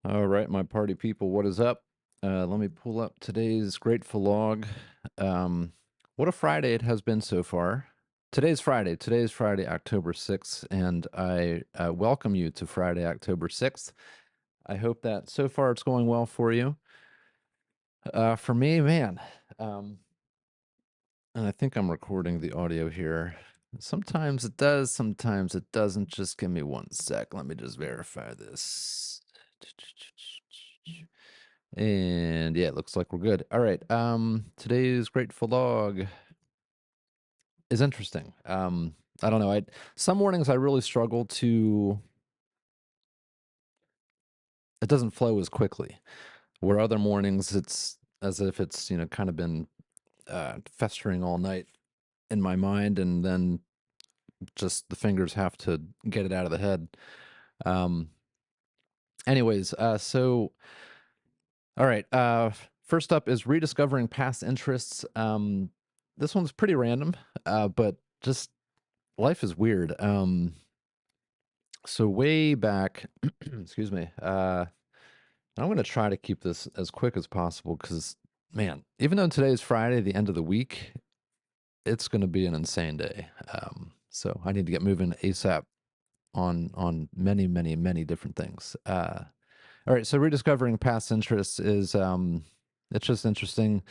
All right, my party people, what is up? Let me pull up today's grateful log. Um, what a Friday it has been so far. Today's Friday. Today's Friday, October 6th, and I welcome you to Friday, October 6th. I hope that so far it's going well for you. For me, man, um, and I think I'm recording the audio here. Sometimes it does, sometimes it doesn't. Just give me one sec. Let me just verify this. And yeah, it looks like we're good. All right. Today's grateful log is interesting. I don't know. I Some mornings I really struggle to it doesn't flow as quickly. Where other mornings it's as if it's, kind of been festering all night in my mind, and then just the fingers have to get it out of the head. Um Anyways, so all right. First up is rediscovering past interests. This one's pretty random, but just life is weird. So way back, excuse me. I'm going to try to keep this as quick as possible because, man, even though today is Friday, the end of the week, it's going to be an insane day. So I need to get moving ASAP on many, many, many different things. All right, so rediscovering past interests is it's just interesting.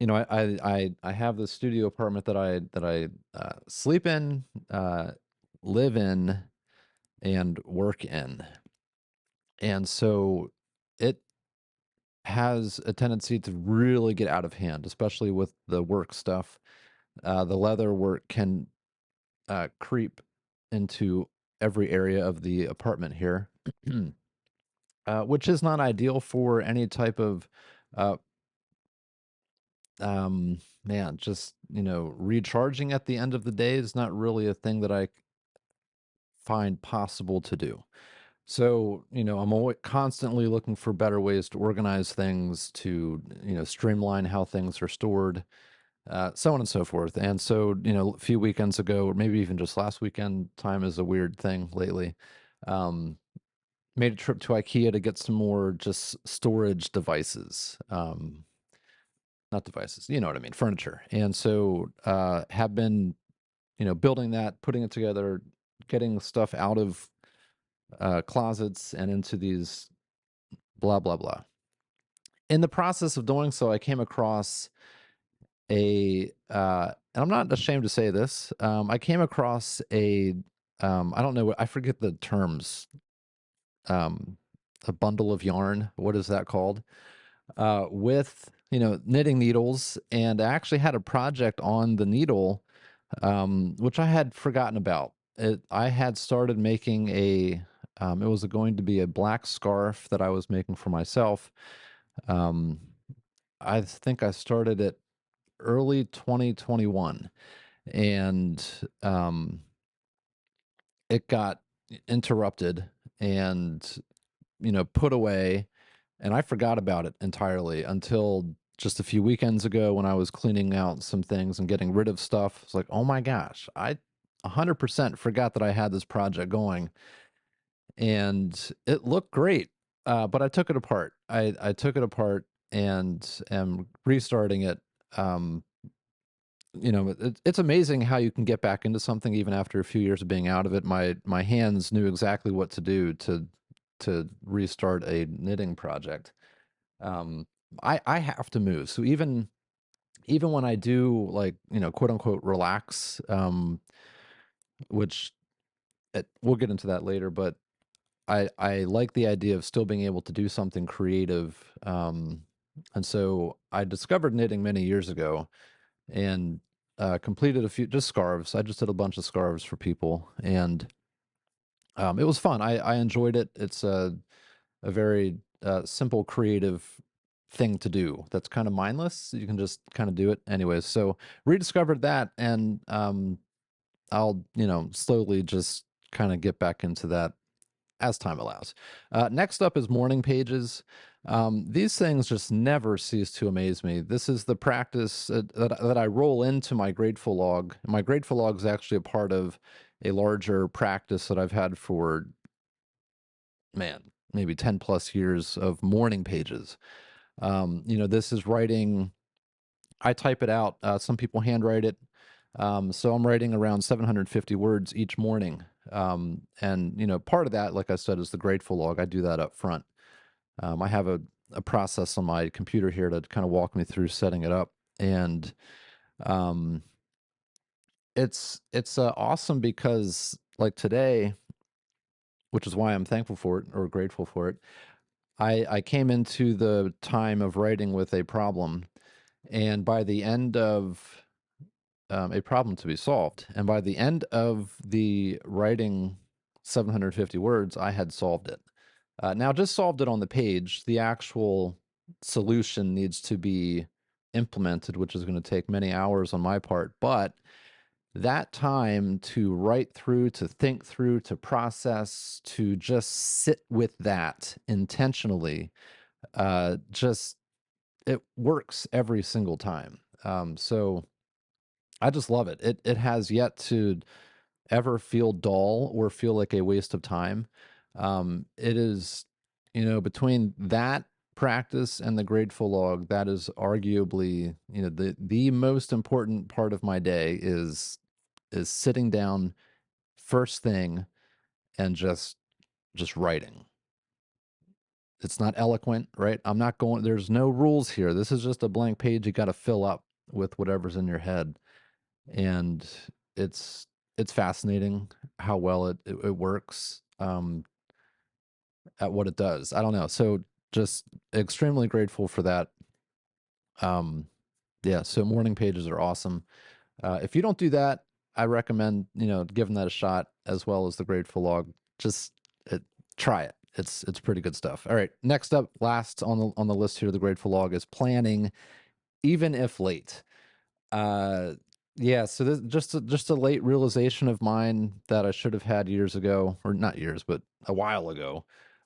I have this studio apartment that I sleep in, live in, and work in, and so it has a tendency to really get out of hand, especially with the work stuff. The leather work can creep into every area of the apartment here, which is not ideal for any type of uh, man, just, recharging at the end of the day is not really a thing that I find possible to do. So, I'm always constantly looking for better ways to organize things, to, streamline how things are stored, so on and so forth. And so, a few weekends ago, or maybe even just last weekend, time is a weird thing lately. Um, Made a trip to IKEA to get some more just storage devices. Not devices, you know what I mean, furniture. And so, have been, building that, putting it together, getting stuff out of closets and into these blah, blah, blah. In the process of doing so, I came across and I'm not ashamed to say this, I came across I don't know I forget the terms, um, a bundle of yarn. What is that called? With, knitting needles, and I actually had a project on the needle, which I had forgotten about. I had started making it was going to be a black scarf that I was making for myself. Um, I think I started it early 2021, and it got interrupted and, put away, and I forgot about it entirely until just a few weekends ago when I was cleaning out some things and getting rid of stuff. It's like, oh my gosh, I 100% forgot that I had this project going, and it looked great. But I took it apart. I took it apart and am restarting it. Um, it's amazing how you can get back into something even after a few years of being out of it. My hands knew exactly what to do to restart a knitting project. Um, I have to move. So even when I do, like, quote unquote relax, which we'll get into that later, but I like the idea of still being able to do something creative. And so I discovered knitting many years ago, and completed a few just scarves. I just did a bunch of scarves for people, and it was fun. I enjoyed it. It's a very simple, creative thing to do. That's kind of mindless. You can just kind of do it, anyways. So rediscovered that, and I'll slowly just kind of get back into that as time allows. Next up is morning pages. These things just never cease to amaze me. This is the practice that I roll into my grateful log. My grateful log is actually a part of a larger practice that I've had for, man, maybe 10 plus years of morning pages. This is writing, I type it out. Some people handwrite it. So I'm writing around 750 words each morning. And part of that, like I said, is the grateful log. I do that up front. I have a process on my computer here to kind of walk me through setting it up. And um, it's awesome because like today, which is why I'm thankful for it or grateful for it. I came into the time of writing with a problem, and by the end of a problem to be solved, and by the end of the writing 750 words, I had solved it. Now, just solved it on the page. The actual solution needs to be implemented, which is going to take many hours on my part. But that time to write through, to think through, to process, to just sit with that intentionally, just it works every single time. So I just love it. It has yet to ever feel dull or feel like a waste of time. It is, between that practice and the grateful log, that is arguably, the most important part of my day is sitting down first thing and just writing. It's not eloquent, right? I'm not going, there's no rules here. This is just a blank page you got to fill up with whatever's in your head. And it's it's fascinating how well it works at what it does. I don't know. So just extremely grateful for that. Um, yeah. So morning pages are awesome. If you don't do that, I recommend giving that a shot as well as the grateful log. Just it, try it. It's pretty good stuff. All right. Next up, last on the list here, the grateful log is planning, even if late. Uh, yeah, so this just a late realization of mine that I should have had years ago, or not years, but a while ago.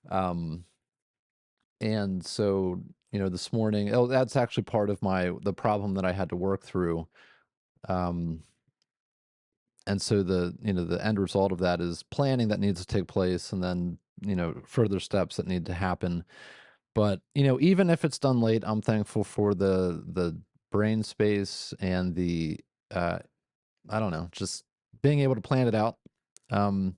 Um, and so, this morning, oh, that's actually part of the problem that I had to work through. Um, and so the end result of that is planning that needs to take place, and then, further steps that need to happen. But, even if it's done late, I'm thankful for the brain space and the uh I don't know, just being able to plan it out. Um,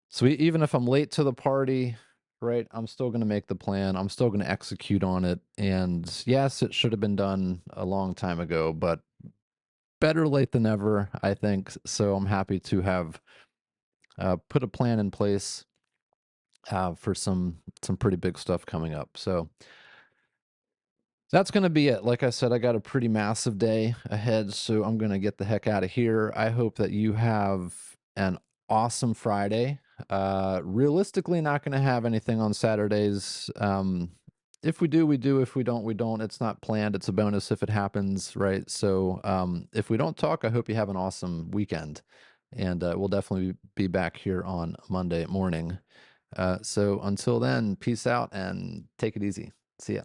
so even if I'm late to the party, right, I'm still going to make the plan. I'm still going to execute on it. And yes, it should have been done a long time ago, but better late than never, I think. So I'm happy to have put a plan in place for some pretty big stuff coming up. So that's going to be it. Like I said, I got a pretty massive day ahead, so I'm going to get the heck out of here. I hope that you have an awesome Friday. Realistically, not going to have anything on Saturdays. If we do, we do. If we don't, we don't. It's not planned. It's a bonus if it happens, right? So if we don't talk, I hope you have an awesome weekend. And we'll definitely be back here on Monday morning. So until then, peace out and take it easy. See ya.